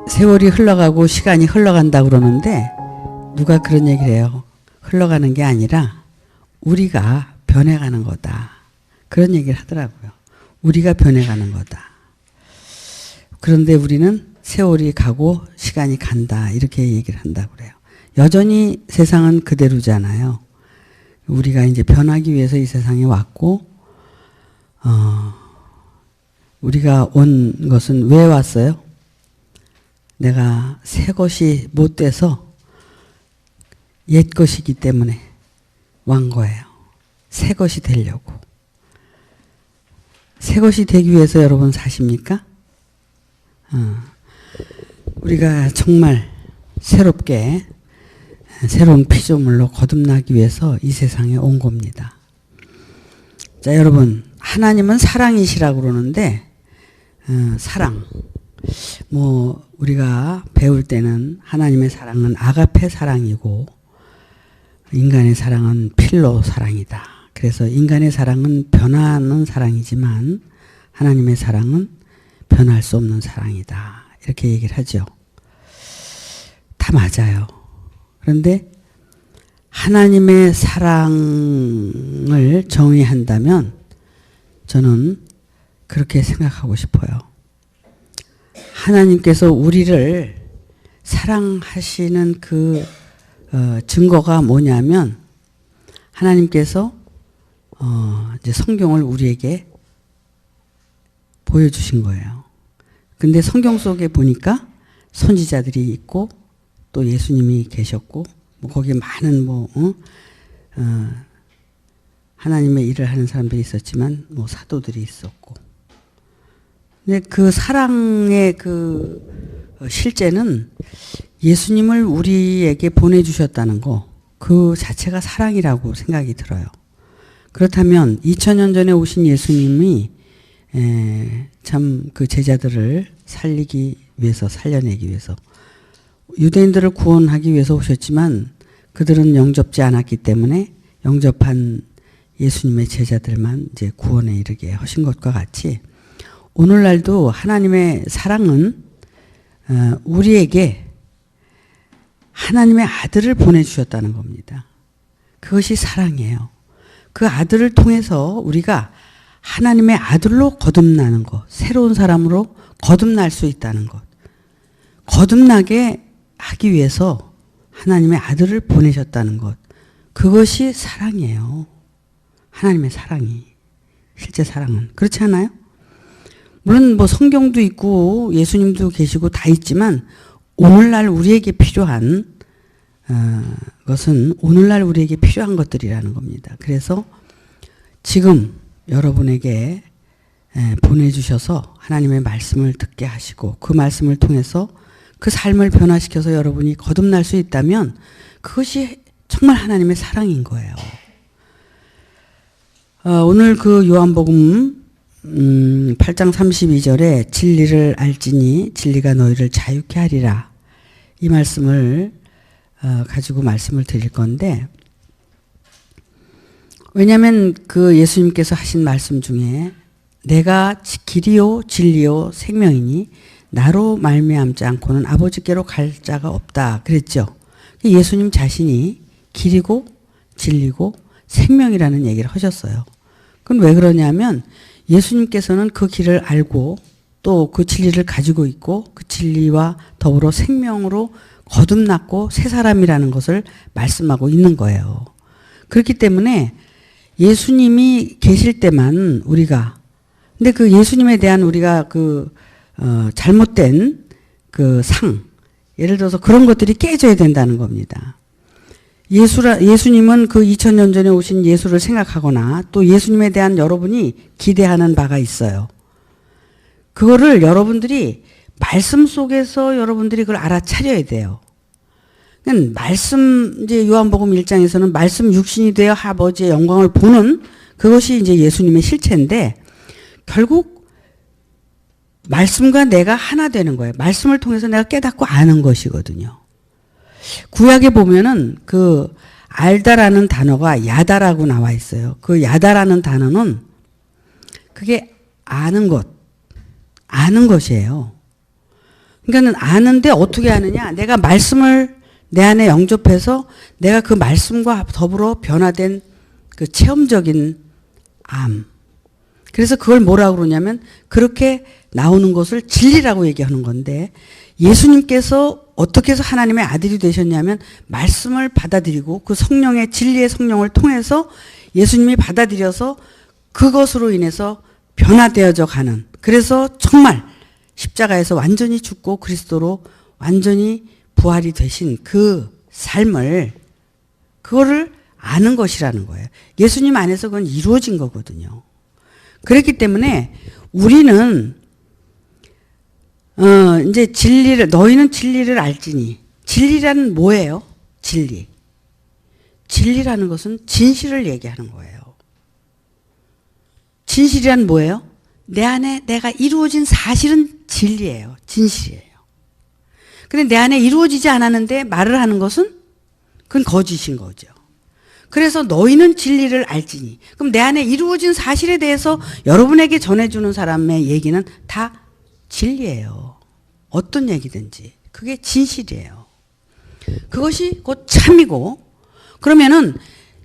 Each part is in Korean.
세월이 흘러가고 시간이 흘러간다고 그러는데 누가 그런 얘기를 해요. 흘러가는 게 아니라 우리가 변해가는 거다. 그런 얘기를 하더라고요. 우리가 변해가는 거다. 그런데 우리는 세월이 가고 시간이 간다. 이렇게 얘기를 한다고 그래요. 여전히 세상은 그대로잖아요. 우리가 이제 변하기 위해서 이 세상에 왔고, 우리가 온 것은 왜 왔어요? 내가 새 것이 못 돼서 옛 것이기 때문에 완 거예요. 새 것이 되려고. 새 것이 되기 위해서 여러분 사십니까? 우리가 정말 새롭게 새로운 피조물로 거듭나기 위해서 이 세상에 온 겁니다. 자, 여러분, 하나님은 사랑이시라고 그러는데 사랑, 우리가 배울 때는 하나님의 사랑은 아가페 사랑이고 인간의 사랑은 필로 사랑이다. 그래서 인간의 사랑은 변하는 사랑이지만 하나님의 사랑은 변할 수 없는 사랑이다. 이렇게 얘기를 하죠. 다 맞아요. 그런데 하나님의 사랑을 정의한다면 저는 그렇게 생각하고 싶어요. 하나님께서 우리를 사랑하시는 그 증거가 뭐냐면 하나님께서 이제 성경을 우리에게 보여주신 거예요. 근데 성경 속에 보니까 선지자들이 있고 또 예수님이 계셨고 거기에 많은 하나님의 일을 하는 사람들이 있었지만 사도들이 있었고. 근데 그 사랑의 그 실제는 예수님을 우리에게 보내주셨다는 거, 그 자체가 사랑이라고 생각이 들어요. 그렇다면 2000년 전에 오신 예수님이 참 그 제자들을 살리기 위해서, 살려내기 위해서, 유대인들을 구원하기 위해서 오셨지만 그들은 영접지 않았기 때문에 영접한 예수님의 제자들만 이제 구원에 이르게 하신 것과 같이 오늘날도 하나님의 사랑은 우리에게 하나님의 아들을 보내주셨다는 겁니다. 그것이 사랑이에요. 그 아들을 통해서 우리가 하나님의 아들로 거듭나는 것, 새로운 사람으로 거듭날 수 있다는 것, 거듭나게 하기 위해서 하나님의 아들을 보내셨다는 것, 그것이 사랑이에요. 하나님의 사랑이, 실제 사랑은. 그렇지 않아요? 물론 성경도 있고 예수님도 계시고 다 있지만 오늘날 우리에게 필요한 것은 오늘날 우리에게 필요한 것들이라는 겁니다. 그래서 지금 여러분에게 보내주셔서 하나님의 말씀을 듣게 하시고 그 말씀을 통해서 그 삶을 변화시켜서 여러분이 거듭날 수 있다면 그것이 정말 하나님의 사랑인 거예요. 오늘 그 요한복음 8장 32절에 진리를 알지니 진리가 너희를 자유케 하리라. 이 말씀을 가지고 말씀을 드릴 건데, 왜냐하면 그 예수님께서 하신 말씀 중에 내가 길이요 진리요 생명이니 나로 말미암지 않고는 아버지께로 갈 자가 없다 그랬죠. 예수님 자신이 길이고 진리고 생명이라는 얘기를 하셨어요. 그건 왜 그러냐면 예수님께서는 그 길을 알고 또 그 진리를 가지고 있고 그 진리와 더불어 생명으로 거듭났고 새 사람이라는 것을 말씀하고 있는 거예요. 그렇기 때문에 예수님이 계실 때만 우리가, 근데 그 예수님에 대한 우리가 잘못된 예를 들어서 그런 것들이 깨져야 된다는 겁니다. 예수님은 그 2000년 전에 오신 예수를 생각하거나 또 예수님에 대한 여러분이 기대하는 바가 있어요. 그거를 여러분들이 말씀 속에서 여러분들이 그걸 알아차려야 돼요. 말씀, 이제 요한복음 1장에서는 말씀 육신이 되어 아버지의 영광을 보는 그것이 이제 예수님의 실체인데 결국 말씀과 내가 하나 되는 거예요. 말씀을 통해서 내가 깨닫고 아는 것이거든요. 구약에 보면은 그 알다라는 단어가 야다라고 나와 있어요. 그 야다라는 단어는 그게 아는 것이에요. 그러니까는 아는데 어떻게 아느냐? 내가 말씀을 내 안에 영접해서 내가 그 말씀과 더불어 변화된 그 체험적인 암. 그래서 그걸 뭐라고 그러냐면 그렇게 나오는 것을 진리라고 얘기하는 건데 예수님께서 어떻게 해서 하나님의 아들이 되셨냐면 말씀을 받아들이고 그 성령의 진리의 성령을 통해서 예수님이 받아들여서 그것으로 인해서 변화되어져 가는, 그래서 정말 십자가에서 완전히 죽고 그리스도로 완전히 부활이 되신 그 삶을, 그거를 아는 것이라는 거예요. 예수님 안에서 그건 이루어진 거거든요. 그렇기 때문에 우리는 이제 진리를, 너희는 진리를 알지니. 진리라는 뭐예요? 진리. 진리라는 것은 진실을 얘기하는 거예요. 진실이란 뭐예요? 내 안에 내가 이루어진 사실은 진리예요. 진실이에요. 근데 내 안에 이루어지지 않았는데 말을 하는 것은 그건 거짓인 거죠. 그래서 너희는 진리를 알지니. 그럼 내 안에 이루어진 사실에 대해서 여러분에게 전해주는 사람의 얘기는 다 진리예요. 어떤 얘기든지. 그게 진실이에요. 그것이 곧 참이고, 그러면은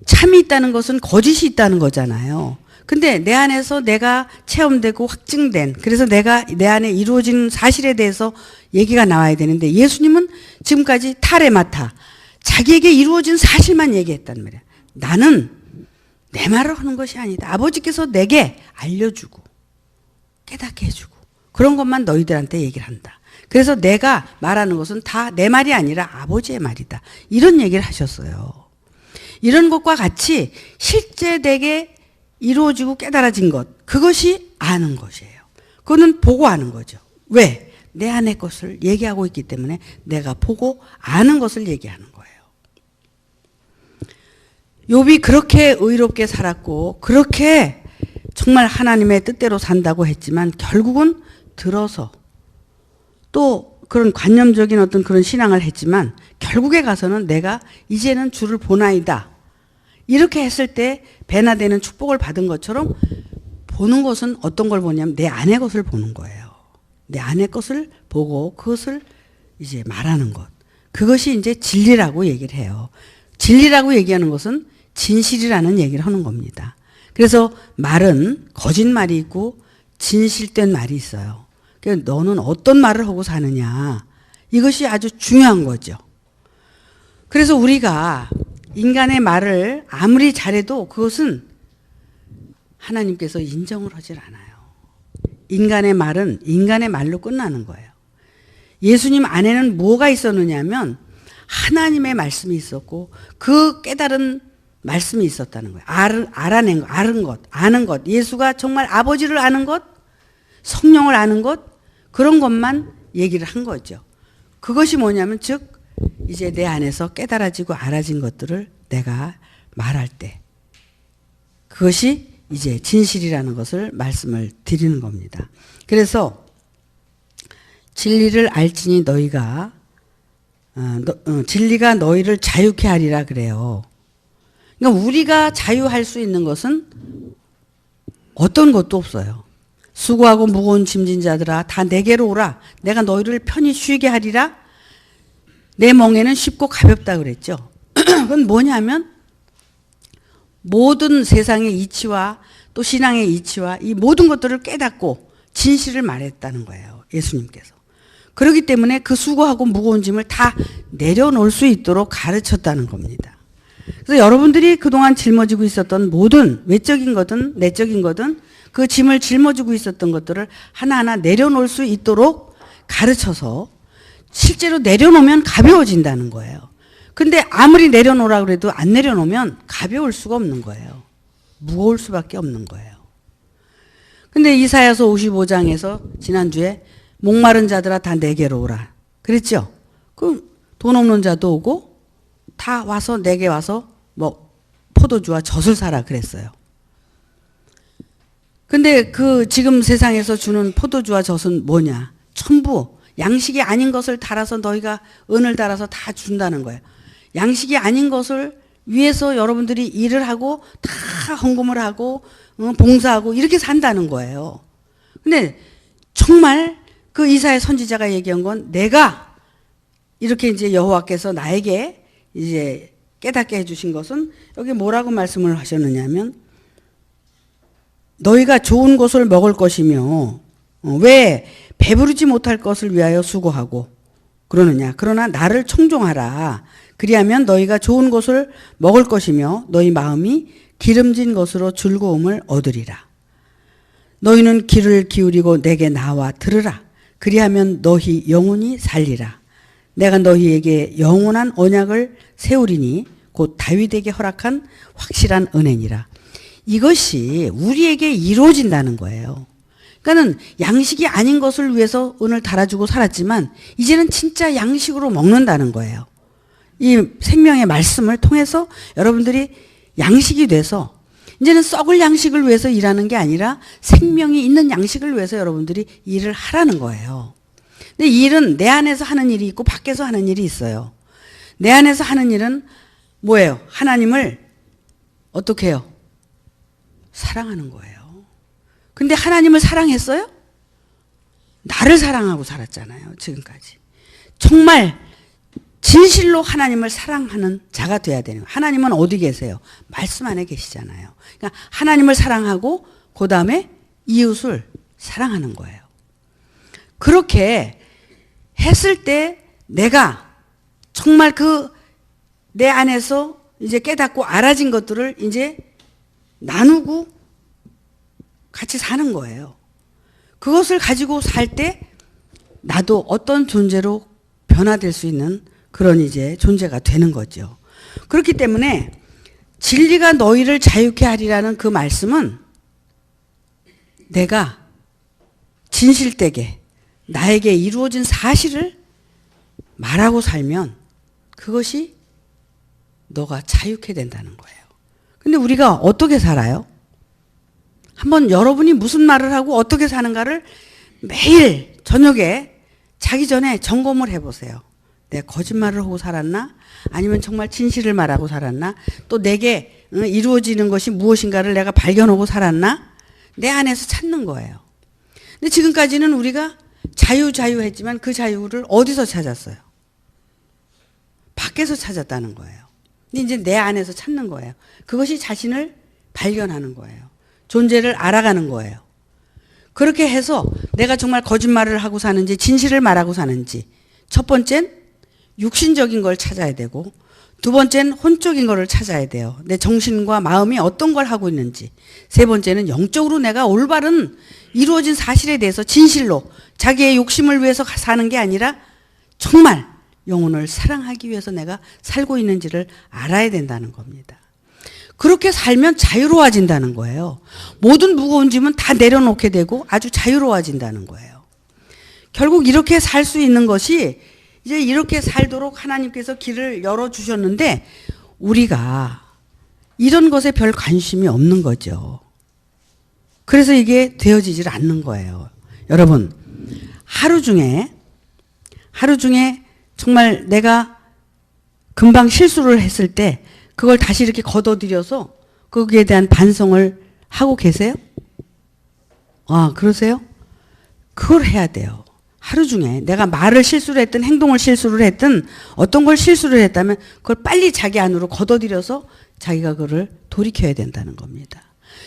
참이 있다는 것은 거짓이 있다는 거잖아요. 근데 내 안에서 내가 체험되고 확증된, 그래서 내가 내 안에 이루어진 사실에 대해서 얘기가 나와야 되는데 예수님은 지금까지 타레마타, 자기에게 이루어진 사실만 얘기했단 말이야. 나는 내 말을 하는 것이 아니다. 아버지께서 내게 알려주고 깨닫게 해주고 그런 것만 너희들한테 얘기를 한다. 그래서 내가 말하는 것은 다 내 말이 아니라 아버지의 말이다. 이런 얘기를 하셨어요. 이런 것과 같이 실제 내게 이루어지고 깨달아진 것, 그것이 아는 것이에요. 그거는 보고 아는 거죠. 왜? 내 안의 것을 얘기하고 있기 때문에 내가 보고 아는 것을 얘기하는 거예요. 욥이 그렇게 의롭게 살았고 그렇게 정말 하나님의 뜻대로 산다고 했지만 결국은 들어서 또 그런 관념적인 어떤 그런 신앙을 했지만 결국에 가서는 내가 이제는 주를 보나이다. 이렇게 했을 때 배나 되는 축복을 받은 것처럼 보는 것은 어떤 걸 보냐면 내 안의 것을 보는 거예요. 내 안의 것을 보고 그것을 이제 말하는 것. 그것이 이제 진리라고 얘기를 해요. 진리라고 얘기하는 것은 진실이라는 얘기를 하는 겁니다. 그래서 말은 거짓말이 있고 진실된 말이 있어요. 그러니까 너는 어떤 말을 하고 사느냐. 이것이 아주 중요한 거죠. 그래서 우리가 인간의 말을 아무리 잘해도 그것은 하나님께서 인정을 하질 않아요. 인간의 말은 인간의 말로 끝나는 거예요. 예수님 안에는 뭐가 있었느냐 하면 하나님의 말씀이 있었고 그 깨달은 말씀이 있었다는 거예요. 알아낸 것, 아는 것. 예수가 정말 아버지를 아는 것, 성령을 아는 것, 그런 것만 얘기를 한 거죠. 그것이 뭐냐면 즉 이제 내 안에서 깨달아지고 알아진 것들을 내가 말할 때 그것이 이제 진실이라는 것을 말씀을 드리는 겁니다. 그래서 진리를 알지니 너희가 진리가 너희를 자유케 하리라 그래요. 그러니까 우리가 자유할 수 있는 것은 어떤 것도 없어요. 수고하고 무거운 짐진 자들아 다 내게로 오라. 내가 너희를 편히 쉬게 하리라. 내 멍에는 쉽고 가볍다 그랬죠. 그건 뭐냐면 모든 세상의 이치와 또 신앙의 이치와 이 모든 것들을 깨닫고 진실을 말했다는 거예요. 예수님께서. 그렇기 때문에 그 수고하고 무거운 짐을 다 내려놓을 수 있도록 가르쳤다는 겁니다. 그래서 여러분들이 그동안 짊어지고 있었던 모든 외적인 거든 내적인 거든 그 짐을 짊어지고 있었던 것들을 하나하나 내려놓을 수 있도록 가르쳐서 실제로 내려놓으면 가벼워진다는 거예요. 근데 아무리 내려놓으라 그래도 안 내려놓으면 가벼울 수가 없는 거예요. 무거울 수밖에 없는 거예요. 근데 이사야서 55장에서 지난주에 목마른 자들아 다 내게로 오라. 그랬죠? 그럼 돈 없는 자도 오고 다 와서 내게 와서 뭐 포도주와 젖을 사라 그랬어요. 근데 그 지금 세상에서 주는 포도주와 젖은 뭐냐? 전부 양식이 아닌 것을 달아서 너희가 은을 달아서 다 준다는 거예요. 양식이 아닌 것을 위해서 여러분들이 일을 하고 다 헌금을 하고 봉사하고 이렇게 산다는 거예요. 근데 정말 그 이사야 선지자가 얘기한 건 내가 이렇게 이제 여호와께서 나에게 이제 깨닫게 해주신 것은 여기 뭐라고 말씀을 하셨느냐면 너희가 좋은 것을 먹을 것이며 왜 배부르지 못할 것을 위하여 수고하고 그러느냐. 그러나 나를 청종하라. 그리하면 너희가 좋은 것을 먹을 것이며 너희 마음이 기름진 것으로 즐거움을 얻으리라. 너희는 귀를 기울이고 내게 나와 들으라. 그리하면 너희 영혼이 살리라. 내가 너희에게 영원한 언약을 세우리니 곧 다윗에게 허락한 확실한 은혜니라. 이것이 우리에게 이루어진다는 거예요. 그러니까는 양식이 아닌 것을 위해서 은을 달아주고 살았지만 이제는 진짜 양식으로 먹는다는 거예요. 이 생명의 말씀을 통해서 여러분들이 양식이 돼서 이제는 썩을 양식을 위해서 일하는 게 아니라 생명이 있는 양식을 위해서 여러분들이 일을 하라는 거예요. 근데 이 일은 내 안에서 하는 일이 있고 밖에서 하는 일이 있어요. 내 안에서 하는 일은 뭐예요? 하나님을 어떻게 해요? 사랑하는 거예요. 근데 하나님을 사랑했어요? 나를 사랑하고 살았잖아요. 지금까지. 정말 진실로 하나님을 사랑하는 자가 돼야 되는 거예요. 하나님은 어디 계세요? 말씀 안에 계시잖아요. 그러니까 하나님을 사랑하고 그 다음에 이웃을 사랑하는 거예요. 그렇게 했을 때 내가 정말 그 내 안에서 이제 깨닫고 알아진 것들을 이제 나누고 같이 사는 거예요. 그것을 가지고 살 때 나도 어떤 존재로 변화될 수 있는 그런 이제 존재가 되는 거죠. 그렇기 때문에 진리가 너희를 자유케 하리라는 그 말씀은 내가 진실되게 나에게 이루어진 사실을 말하고 살면 그것이 너가 자유케 된다는 거예요. 근데 우리가 어떻게 살아요? 한번 여러분이 무슨 말을 하고 어떻게 사는가를 매일 저녁에 자기 전에 점검을 해보세요. 내가 거짓말을 하고 살았나? 아니면 정말 진실을 말하고 살았나? 또 내게 이루어지는 것이 무엇인가를 내가 발견하고 살았나? 내 안에서 찾는 거예요. 근데 지금까지는 우리가 자유 했지만 그 자유를 어디서 찾았어요? 밖에서 찾았다는 거예요. 근데 이제 내 안에서 찾는 거예요. 그것이 자신을 발견하는 거예요. 존재를 알아가는 거예요. 그렇게 해서 내가 정말 거짓말을 하고 사는지 진실을 말하고 사는지 첫 번째는 육신적인 걸 찾아야 되고 두 번째는 혼적인 거를 찾아야 돼요. 내 정신과 마음이 어떤 걸 하고 있는지. 세 번째는 영적으로 내가 올바른 이루어진 사실에 대해서 진실로 자기의 욕심을 위해서 사는 게 아니라 정말 영혼을 사랑하기 위해서 내가 살고 있는지를 알아야 된다는 겁니다. 그렇게 살면 자유로워진다는 거예요. 모든 무거운 짐은 다 내려놓게 되고 아주 자유로워진다는 거예요. 결국 이렇게 살 수 있는 것이 이제 이렇게 살도록 하나님께서 길을 열어주셨는데 우리가 이런 것에 별 관심이 없는 거죠. 그래서 이게 되어지질 않는 거예요. 여러분, 하루 중에 정말 내가 금방 실수를 했을 때 그걸 다시 이렇게 걷어들여서 거기에 대한 반성을 하고 계세요? 아, 그러세요? 그걸 해야 돼요. 하루 중에 내가 말을 실수를 했든 행동을 실수를 했든 어떤 걸 실수를 했다면 그걸 빨리 자기 안으로 걷어들여서 자기가 그걸 돌이켜야 된다는 겁니다.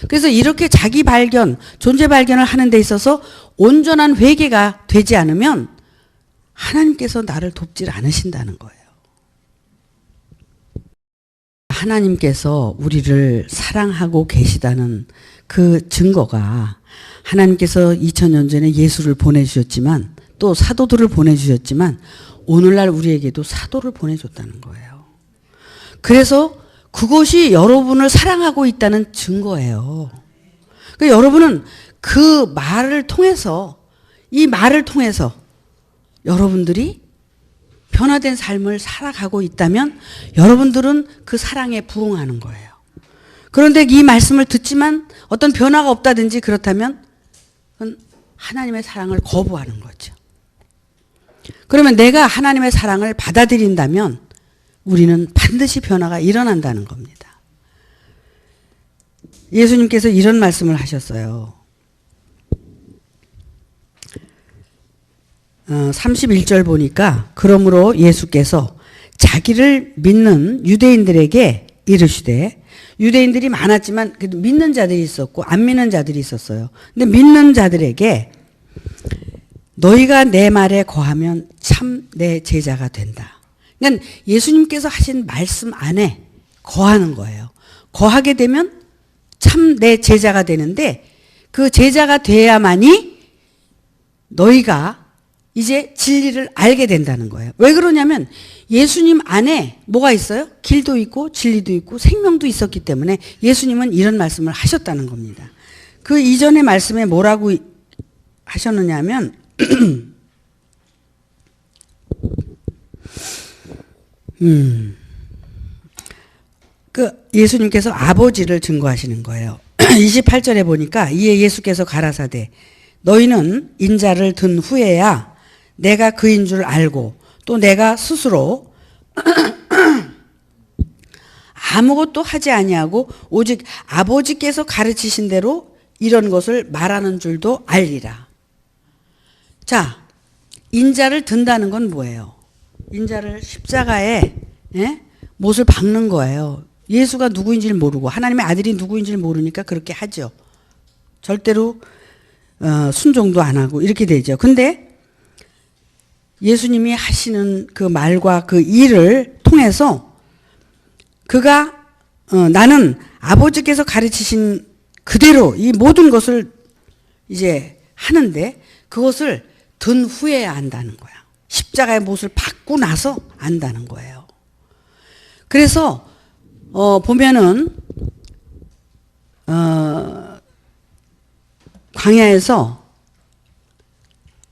그래서 이렇게 자기 발견, 존재 발견을 하는 데 있어서 온전한 회개가 되지 않으면 하나님께서 나를 돕질 않으신다는 거예요. 하나님께서 우리를 사랑하고 계시다는 그 증거가 하나님께서 2000년 전에 예수를 보내주셨지만 또 사도들을 보내주셨지만 오늘날 우리에게도 사도를 보내줬다는 거예요. 그래서 그것이 여러분을 사랑하고 있다는 증거예요. 그러니까 여러분은 그 말을 통해서 이 말을 통해서 여러분들이 변화된 삶을 살아가고 있다면 여러분들은 그 사랑에 부응하는 거예요. 그런데 이 말씀을 듣지만 어떤 변화가 없다든지 그렇다면 그건 하나님의 사랑을 거부하는 거죠. 그러면 내가 하나님의 사랑을 받아들인다면 우리는 반드시 변화가 일어난다는 겁니다. 예수님께서 이런 말씀을 하셨어요. 31절 보니까 그러므로 예수께서 자기를 믿는 유대인들에게 이르시되, 유대인들이 많았지만 그래도 믿는 자들이 있었고 안 믿는 자들이 있었어요. 근데 믿는 자들에게 너희가 내 말에 거하면 참 내 제자가 된다. 그러니까 예수님께서 하신 말씀 안에 거하는 거예요. 거하게 되면 참 내 제자가 되는데, 그 제자가 돼야만이 너희가 이제 진리를 알게 된다는 거예요. 왜 그러냐면 예수님 안에 뭐가 있어요? 길도 있고 진리도 있고 생명도 있었기 때문에 예수님은 이런 말씀을 하셨다는 겁니다. 그 이전의 말씀에 뭐라고 하셨느냐면 그 예수님께서 아버지를 증거하시는 거예요. 28절에 보니까 이에 예수께서 가라사대 너희는 인자를 든 후에야 내가 그인 줄 알고 또 내가 스스로 아무것도 하지 아니하고 오직 아버지께서 가르치신 대로 이런 것을 말하는 줄도 알리라. 자, 인자를 든다는 건 뭐예요? 인자를 십자가에 못을 박는 거예요. 예수가 누구인지를 모르고 하나님의 아들이 누구인지를 모르니까 그렇게 하죠. 절대로 순종도 안 하고 이렇게 되죠. 근데 예수님이 하시는 그 말과 그 일을 통해서 그가 나는 아버지께서 가르치신 그대로 이 모든 것을 이제 하는데 그것을 든 후에야 안다는 거야. 십자가의 못을 받고 나서 안다는 거예요. 그래서 보면은 광야에서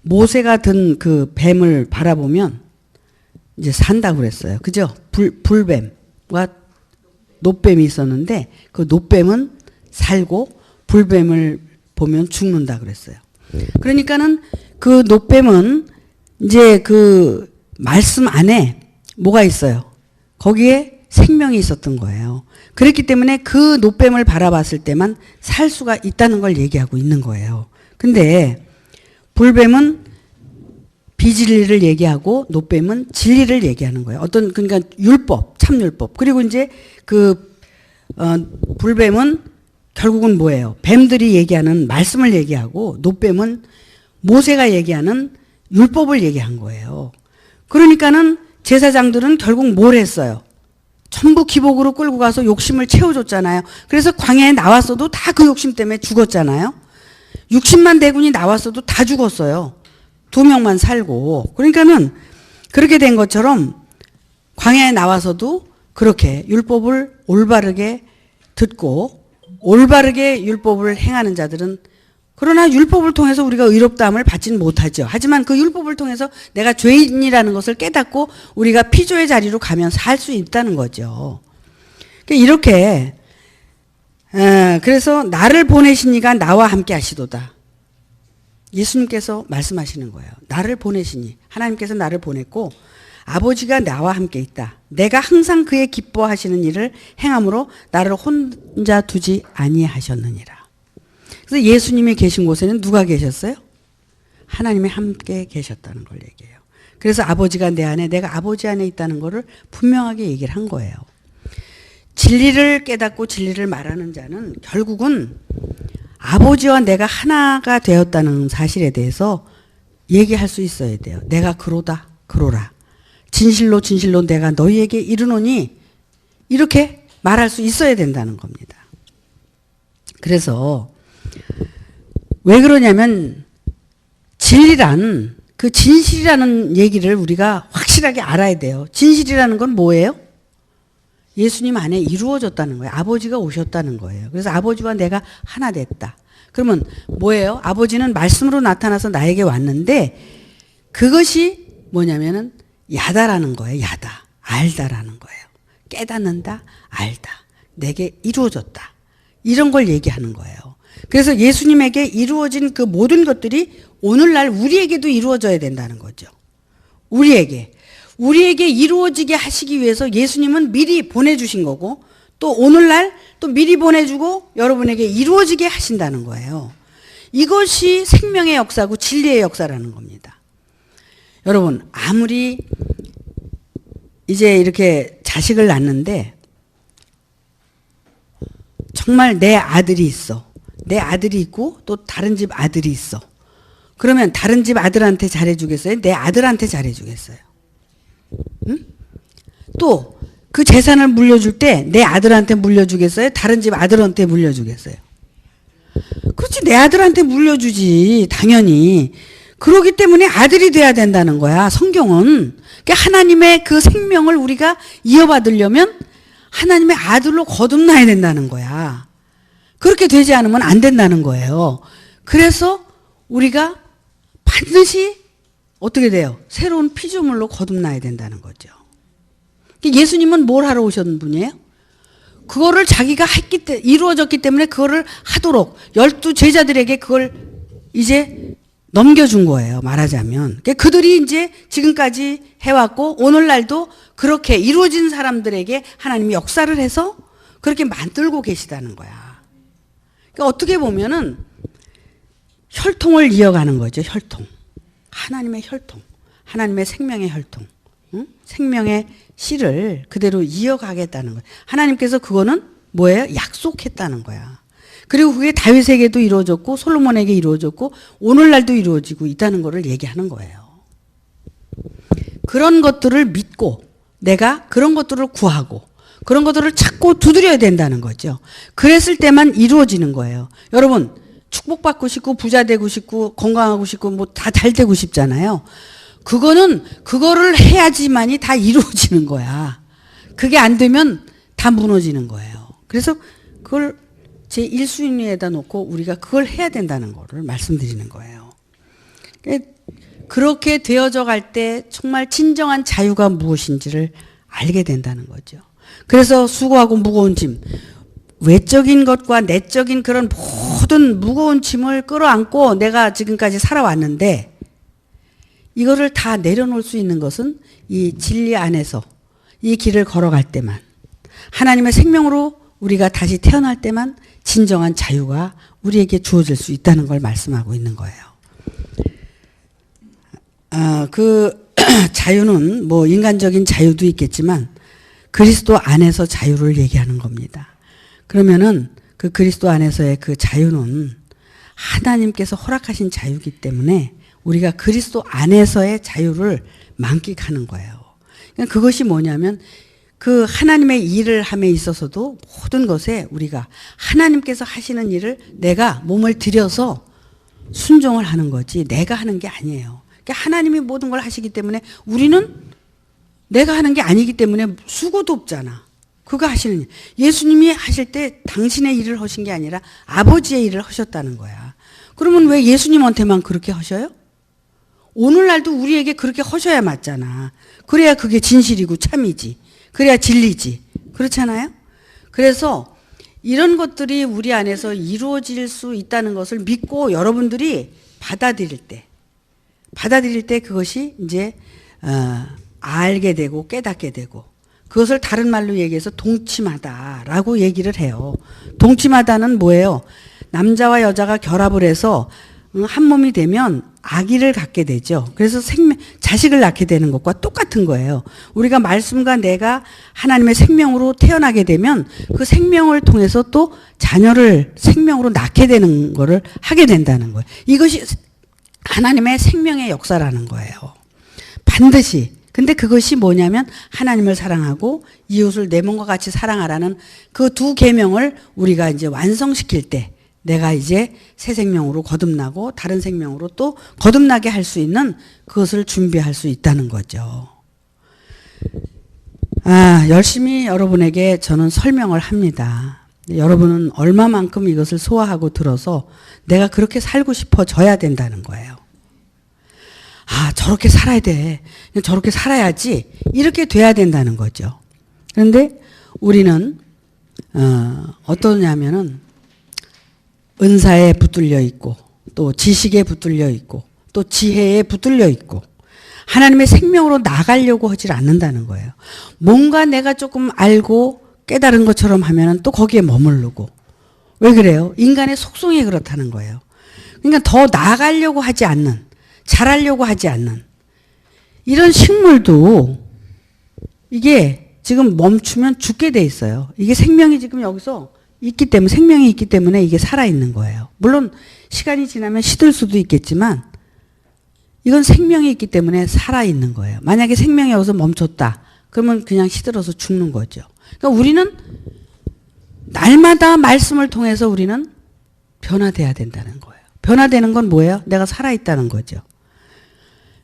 모세가 든 그 뱀을 바라보면 이제 산다고 그랬어요. 그죠? 불뱀과 놋뱀이 있었는데 그 놋뱀은 살고 불뱀을 보면 죽는다 그랬어요. 그러니까는 그 놋뱀은 이제 그 말씀 안에 뭐가 있어요? 거기에 생명이 있었던 거예요. 그렇기 때문에 그 놋뱀을 바라봤을 때만 살 수가 있다는 걸 얘기하고 있는 거예요. 근데 불뱀은 비진리를 얘기하고 놋뱀은 진리를 얘기하는 거예요. 그러니까 율법, 참율법. 그리고 이제 불뱀은 결국은 뭐예요? 뱀들이 얘기하는 말씀을 얘기하고 놋뱀은 모세가 얘기하는 율법을 얘기한 거예요. 그러니까는 제사장들은 결국 뭘 했어요? 전부 기복으로 끌고 가서 욕심을 채워줬잖아요. 그래서 광야에 나왔어도 다 그 욕심 때문에 죽었잖아요. 60만 대군이 나왔어도 다 죽었어요. 2명만 살고. 그러니까는 그렇게 된 것처럼 광야에 나와서도 그렇게 율법을 올바르게 듣고 올바르게 율법을 행하는 자들은, 그러나 율법을 통해서 우리가 의롭다함을 받지는 못하죠. 하지만 그 율법을 통해서 내가 죄인이라는 것을 깨닫고 우리가 피조의 자리로 가면 살 수 있다는 거죠. 이렇게 그래서 나를 보내신 이가 나와 함께 하시도다. 예수님께서 말씀하시는 거예요. 나를 보내시니, 하나님께서 나를 보냈고 아버지가 나와 함께 있다. 내가 항상 그의 기뻐하시는 일을 행함으로 나를 혼자 두지 아니하셨느니라. 그래서 예수님이 계신 곳에는 누가 계셨어요? 하나님이 함께 계셨다는 걸 얘기해요. 그래서 아버지가 내 안에, 내가 아버지 안에 있다는 것을 분명하게 얘기를 한 거예요. 진리를 깨닫고 진리를 말하는 자는 결국은 아버지와 내가 하나가 되었다는 사실에 대해서 얘기할 수 있어야 돼요. 내가 그로다, 그로라. 진실로 진실로 내가 너희에게 이르노니, 이렇게 말할 수 있어야 된다는 겁니다. 그래서 왜 그러냐면 진리란, 그 진실이라는 얘기를 우리가 확실하게 알아야 돼요. 진실이라는 건 뭐예요? 예수님 안에 이루어졌다는 거예요. 아버지가 오셨다는 거예요. 그래서 아버지와 내가 하나 됐다. 그러면 뭐예요? 아버지는 말씀으로 나타나서 나에게 왔는데 그것이 뭐냐면은 야다라는 거예요. 야다. 알다라는 거예요. 깨닫는다, 알다. 내게 이루어졌다. 이런 걸 얘기하는 거예요. 그래서 예수님에게 이루어진 그 모든 것들이 오늘날 우리에게도 이루어져야 된다는 거죠. 우리에게 이루어지게 하시기 위해서 예수님은 미리 보내주신 거고, 또 오늘날 또 미리 보내주고 여러분에게 이루어지게 하신다는 거예요. 이것이 생명의 역사고 진리의 역사라는 겁니다. 여러분, 아무리 이제 이렇게 자식을 낳는데 정말 내 아들이 있어. 내 아들이 있고 또 다른 집 아들이 있어. 그러면 다른 집 아들한테 잘해주겠어요? 내 아들한테 잘해주겠어요? 응? 또 그 재산을 물려줄 때 내 아들한테 물려주겠어요? 다른 집 아들한테 물려주겠어요? 그렇지, 내 아들한테 물려주지, 당연히. 그러기 때문에 아들이 돼야 된다는 거야, 성경은. 그러니까 하나님의 그 생명을 우리가 이어받으려면 하나님의 아들로 거듭나야 된다는 거야. 그렇게 되지 않으면 안 된다는 거예요. 그래서 우리가 반드시 어떻게 돼요? 새로운 피조물로 거듭나야 된다는 거죠. 예수님은 뭘 하러 오셨는 분이에요? 그거를 자기가 이루어졌기 때문에 그거를 하도록 12 제자들에게 그걸 이제 넘겨준 거예요, 말하자면. 그들이 이제 지금까지 해왔고 오늘날도 그렇게 이루어진 사람들에게 하나님이 역사를 해서 그렇게 만들고 계시다는 거야. 그러니까 어떻게 보면은 혈통을 이어가는 거죠, 혈통. 하나님의 혈통. 하나님의 생명의 혈통. 응? 생명의 씨를 그대로 이어가겠다는 거예요. 하나님께서 그거는 뭐예요? 약속했다는 거야. 그리고 그게 다윗에게도 이루어졌고 솔로몬에게 이루어졌고 오늘날도 이루어지고 있다는 것을 얘기하는 거예요. 그런 것들을 믿고 내가 그런 것들을 구하고 그런 것들을 찾고 두드려야 된다는 거죠. 그랬을 때만 이루어지는 거예요. 여러분, 축복받고 싶고 부자 되고 싶고 건강하고 싶고 뭐 다 잘 되고 싶잖아요. 그거를 해야지만이 다 이루어지는 거야. 그게 안 되면 다 무너지는 거예요. 그래서 그걸 제 1순위에다 놓고 우리가 그걸 해야 된다는 거를 말씀드리는 거예요. 그렇게 되어져 갈 때 정말 진정한 자유가 무엇인지를 알게 된다는 거죠. 그래서 수고하고 무거운 짐, 외적인 것과 내적인 그런 모든 무거운 짐을 끌어안고 내가 지금까지 살아왔는데 이거를 다 내려놓을 수 있는 것은 이 진리 안에서 이 길을 걸어갈 때만, 하나님의 생명으로 우리가 다시 태어날 때만 진정한 자유가 우리에게 주어질 수 있다는 걸 말씀하고 있는 거예요. 그 자유는 뭐 인간적인 자유도 있겠지만 그리스도 안에서 자유를 얘기하는 겁니다. 그러면은 그 그리스도 안에서의 그 자유는 하나님께서 허락하신 자유이기 때문에 우리가 그리스도 안에서의 자유를 만끽하는 거예요. 그러니까 그것이 뭐냐면 그 하나님의 일을 함에 있어서도 모든 것에 우리가 하나님께서 하시는 일을 내가 몸을 들여서 순종을 하는 거지 내가 하는 게 아니에요. 그러니까 하나님이 모든 걸 하시기 때문에 우리는 내가 하는 게 아니기 때문에 수고도 없잖아. 그거 하시는 일. 예수님이 하실 때 당신의 일을 하신 게 아니라 아버지의 일을 하셨다는 거야. 그러면 왜 예수님한테만 그렇게 하셔요? 오늘날도 우리에게 그렇게 하셔야 맞잖아. 그래야 그게 진실이고 참이지. 그래야 진리지. 그렇잖아요? 그래서 이런 것들이 우리 안에서 이루어질 수 있다는 것을 믿고 여러분들이 받아들일 때 그것이 이제 알게 되고 깨닫게 되고 그것을 다른 말로 얘기해서 동침하다라고 얘기를 해요. 동침하다는 뭐예요? 남자와 여자가 결합을 해서 한 몸이 되면 아기를 갖게 되죠. 그래서 자식을 낳게 되는 것과 똑같은 거예요. 우리가 말씀과 내가 하나님의 생명으로 태어나게 되면 그 생명을 통해서 또 자녀를 생명으로 낳게 되는 거를 하게 된다는 거예요. 이것이 하나님의 생명의 역사라는 거예요. 반드시. 근데 그것이 뭐냐면 하나님을 사랑하고 이웃을 내 몸과 같이 사랑하라는 그 두 계명을 우리가 이제 완성시킬 때 내가 이제 새 생명으로 거듭나고 다른 생명으로 또 거듭나게 할 수 있는 그것을 준비할 수 있다는 거죠. 열심히 여러분에게 저는 설명을 합니다. 여러분은 얼마만큼 이것을 소화하고 들어서 내가 그렇게 살고 싶어져야 된다는 거예요. 저렇게 살아야 돼. 저렇게 살아야지. 이렇게 돼야 된다는 거죠. 그런데 우리는 어떠냐면은 은사에 붙들려 있고 또 지식에 붙들려 있고 또 지혜에 붙들려 있고 하나님의 생명으로 나가려고 하질 않는다는 거예요. 뭔가 내가 조금 알고 깨달은 것처럼 하면은 또 거기에 머무르고. 왜 그래요? 인간의 속성이 그렇다는 거예요. 그러니까 더 나가려고 하지 않는, 잘하려고 하지 않는 이런 식물도 이게 지금 멈추면 죽게 돼 있어요. 이게 생명이 지금 여기서 있기 때문에, 생명이 있기 때문에 이게 살아있는 거예요. 물론 시간이 지나면 시들 수도 있겠지만 이건 생명이 있기 때문에 살아있는 거예요. 만약에 생명이 여기서 멈췄다. 그러면 그냥 시들어서 죽는 거죠. 그러니까 우리는 날마다 말씀을 통해서 우리는 변화돼야 된다는 거예요. 변화되는 건 뭐예요? 내가 살아있다는 거죠.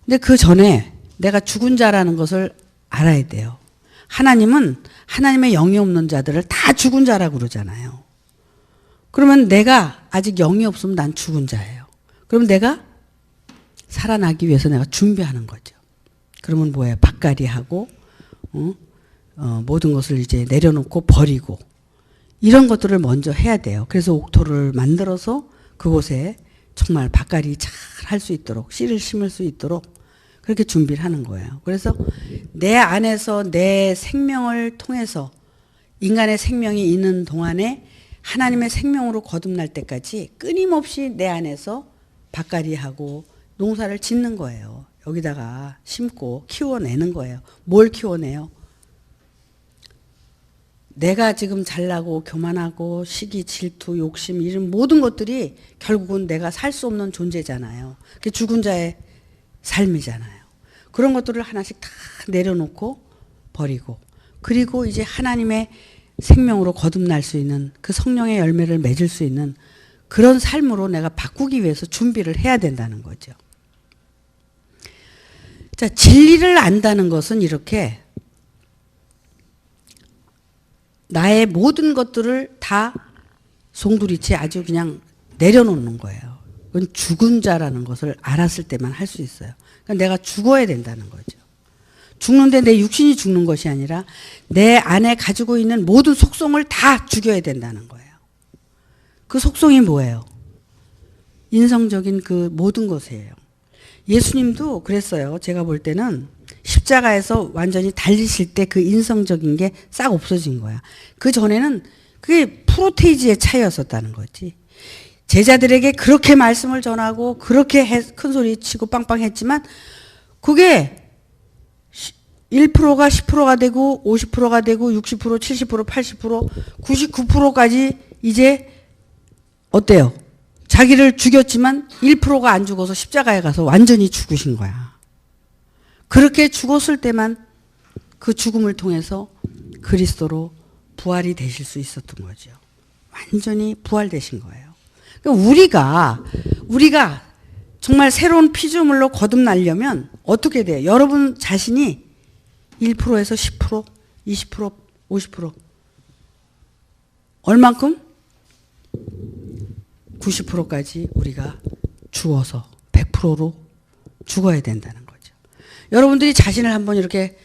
근데 그 전에 내가 죽은 자라는 것을 알아야 돼요. 하나님은 하나님의 영이 없는 자들을 다 죽은 자라고 그러잖아요. 그러면 내가 아직 영이 없으면 난 죽은 자예요. 그럼 내가 살아나기 위해서 내가 준비하는 거죠. 그러면 뭐예요? 밭갈이하고 모든 것을 이제 내려놓고 버리고 이런 것들을 먼저 해야 돼요. 그래서 옥토를 만들어서 그곳에 정말 밭갈이 잘 할 수 있도록 씨를 심을 수 있도록 그렇게 준비를 하는 거예요. 그래서 내 안에서 내 생명을 통해서 인간의 생명이 있는 동안에 하나님의 생명으로 거듭날 때까지 끊임없이 내 안에서 밭갈이하고 농사를 짓는 거예요. 여기다가 심고 키워내는 거예요. 뭘 키워내요? 내가 지금 잘나고 교만하고 시기, 질투, 욕심 이런 모든 것들이 결국은 내가 살 수 없는 존재잖아요. 그게 죽은 자의 삶이잖아요. 그런 것들을 하나씩 다 내려놓고 버리고 그리고 이제 하나님의 생명으로 거듭날 수 있는 그 성령의 열매를 맺을 수 있는 그런 삶으로 내가 바꾸기 위해서 준비를 해야 된다는 거죠. 자, 진리를 안다는 것은 이렇게 나의 모든 것들을 다 송두리째 아주 그냥 내려놓는 거예요. 그건 죽은 자라는 것을 알았을 때만 할 수 있어요. 그러니까 내가 죽어야 된다는 거죠. 죽는데 내 육신이 죽는 것이 아니라 내 안에 가지고 있는 모든 속성을 다 죽여야 된다는 거예요. 그 속성이 뭐예요? 인성적인 그 모든 것이에요. 예수님도 그랬어요. 제가 볼 때는 십자가에서 완전히 달리실 때 그 인성적인 게 싹 없어진 거야. 그 전에는 그게 프로테이지의 차이였었다는 거지. 제자들에게 그렇게 말씀을 전하고 그렇게 큰 소리 치고 빵빵 했지만 그게 1%가 10%가 되고 50%가 되고 60%, 70%, 80%, 99%까지 이제 어때요? 자기를 죽였지만 1%가 안 죽어서 십자가에 가서 완전히 죽으신 거야. 그렇게 죽었을 때만 그 죽음을 통해서 그리스도로 부활이 되실 수 있었던 거죠. 완전히 부활되신 거예요. 그러니까 우리가 정말 새로운 피조물로 거듭나려면 어떻게 돼요? 여러분 자신이 1%에서 10%, 20%, 50% 얼만큼? 90%까지 우리가 죽어서 100%로 죽어야 된다는 거죠. 여러분들이 자신을 한번 이렇게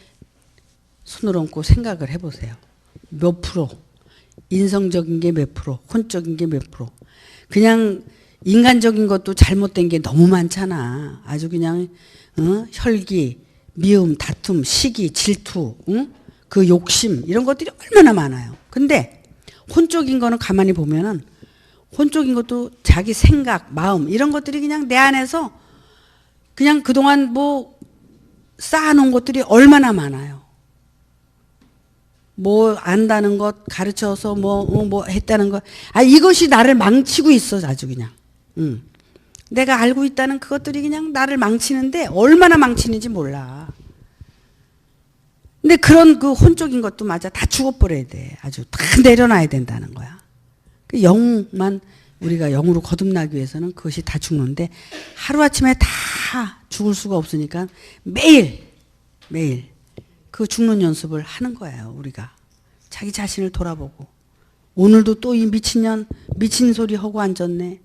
손을 얹고 생각을 해보세요. 몇 프로? 인성적인 게 몇 프로? 혼적인 게 몇 프로? 그냥 인간적인 것도 잘못된 게 너무 많잖아. 아주 그냥 혈기, 미움, 다툼, 시기, 질투, 그 욕심 이런 것들이 얼마나 많아요. 근데 혼적인 거는 가만히 보면은 혼적인 것도 자기 생각, 마음 이런 것들이 그냥 내 안에서 그냥 그동안 뭐 쌓아놓은 것들이 얼마나 많아요. 뭐 안다는 것 가르쳐서 뭐 했다는 것. 이것이 나를 망치고 있어 아주 그냥. 내가 알고 있다는 그것들이 그냥 나를 망치는데 얼마나 망치는지 몰라. 근데 그런 그 혼적인 것도 맞아. 다 죽어버려야 돼. 아주 다 내려놔야 된다는 거야. 그 영만 우리가 영으로 거듭나기 위해서는 그것이 다 죽는데 하루아침에 다 죽을 수가 없으니까 매일 그 죽는 연습을 하는 거예요. 우리가 자기 자신을 돌아보고 오늘도 또 이 미친년 미친 소리 하고 앉았네.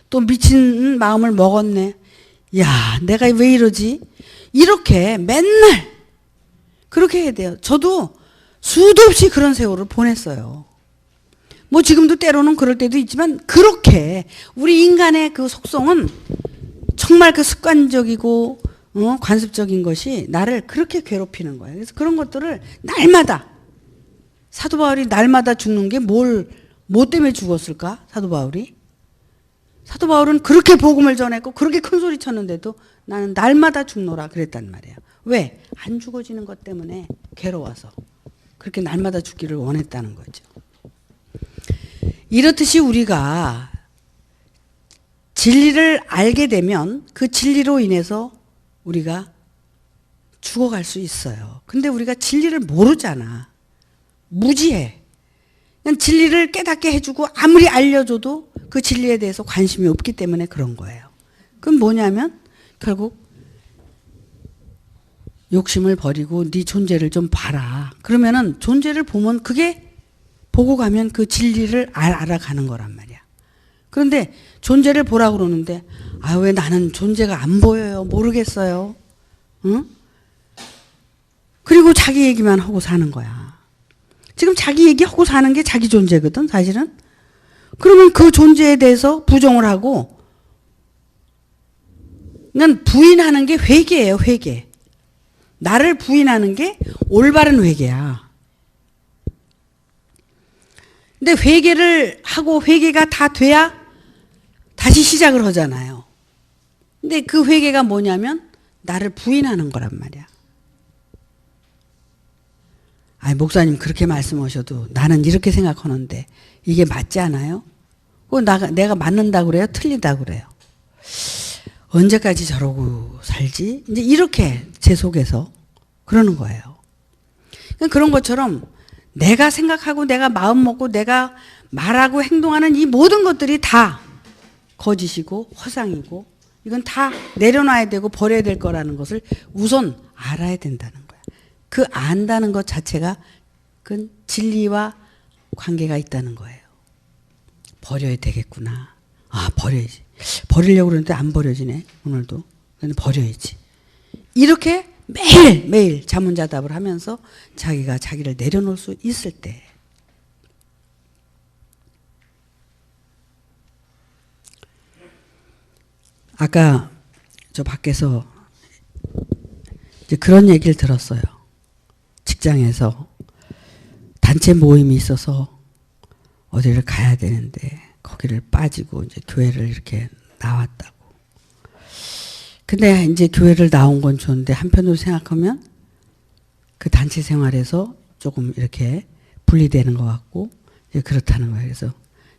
또 미친 마음을 먹었네. 야, 내가 왜 이러지? 이렇게 맨날 그렇게 해야 돼요. 저도 수도 없이 그런 세월을 보냈어요. 뭐 지금도 때로는 그럴 때도 있지만 그렇게 우리 인간의 그 속성은 정말 그 습관적이고 관습적인 것이 나를 그렇게 괴롭히는 거예요. 그래서 그런 것들을 날마다 사도 바울이 날마다 죽는 게 뭐 때문에 죽었을까? 사도 바울이? 사도 바울은 그렇게 복음을 전했고 그렇게 큰 소리 쳤는데도 나는 날마다 죽노라 그랬단 말이에요. 왜? 안 죽어지는 것 때문에 괴로워서 그렇게 날마다 죽기를 원했다는 거죠. 이렇듯이 우리가 진리를 알게 되면 그 진리로 인해서 우리가 죽어갈 수 있어요. 근데 우리가 진리를 모르잖아. 무지해. 그냥 진리를 깨닫게 해주고 아무리 알려줘도 그 진리에 대해서 관심이 없기 때문에 그런 거예요. 그럼 뭐냐면 결국 욕심을 버리고 네 존재를 좀 봐라. 그러면은 존재를 보면 그게 보고 가면 그 진리를 알아가는 거란 말이야. 그런데 존재를 보라고 그러는데 아, 왜 나는 존재가 안 보여요. 모르겠어요. 응? 그리고 자기 얘기만 하고 사는 거야. 지금 자기 얘기하고 사는 게 자기 존재거든 사실은. 그러면 그 존재에 대해서 부정을 하고 그러니까 부인하는 게 회개예요. 회개. 나를 부인하는 게 올바른 회개야. 근데 회개를 하고 회개가 다 돼야 다시 시작을 하잖아요. 근데 그 회개가 뭐냐면 나를 부인하는 거란 말이야. 아니, 목사님 그렇게 말씀하셔도 나는 이렇게 생각하는데 이게 맞지 않아요? 내가 맞는다고 그래요? 틀리다고 그래요? 언제까지 저러고 살지? 이제 이렇게 제 속에서 그러는 거예요. 그런 것처럼 내가 생각하고 내가 마음 먹고 내가 말하고 행동하는 이 모든 것들이 다 거짓이고 허상이고 이건 다 내려놔야 되고 버려야 될 거라는 것을 우선 알아야 된다는 거야. 그 안다는 것 자체가 그건 진리와 관계가 있다는 거예요. 버려야 되겠구나. 아, 버려야지. 버리려고 그러는데 안 버려지네 오늘도. 근데 버려야지. 이렇게 매일매일 자문자답을 하면서 자기가 자기를 내려놓을 수 있을 때 아까 저 밖에서 이제 그런 얘기를 들었어요. 직장에서 단체 모임이 있어서 어디를 가야 되는데 거기를 빠지고 이제 교회를 이렇게 나왔다고. 근데 이제 교회를 나온 건 좋은데 한편으로 생각하면 그 단체 생활에서 조금 이렇게 분리되는 것 같고 이제 그렇다는 거예요. 그래서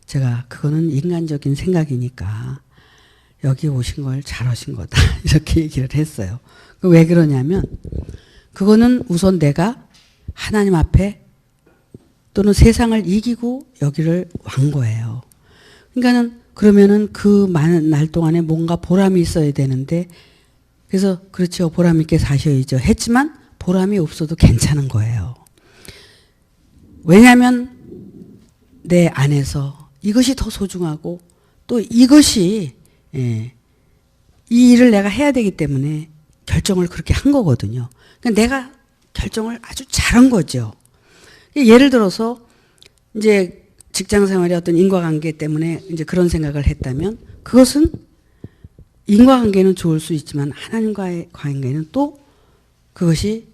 제가 그거는 인간적인 생각이니까 여기 오신 걸 잘하신 거다 이렇게 얘기를 했어요. 왜 그러냐면 그거는 우선 내가 하나님 앞에 또는 세상을 이기고 여기를 왕 거예요. 그러니까는 그러면은 그 많은 날 동안에 뭔가 보람이 있어야 되는데 그래서 그렇죠. 보람 있게 사셔야죠. 했지만 보람이 없어도 괜찮은 거예요. 왜냐하면 내 안에서 이것이 더 소중하고 또 이것이 이 일을 내가 해야 되기 때문에 결정을 그렇게 한 거거든요. 그러니까 내가 결정을 아주 잘한 거죠. 예를 들어서 이제 직장 생활의 어떤 인과관계 때문에 이제 그런 생각을 했다면 그것은 인과관계는 좋을 수 있지만 하나님과의 관계는 또 그것이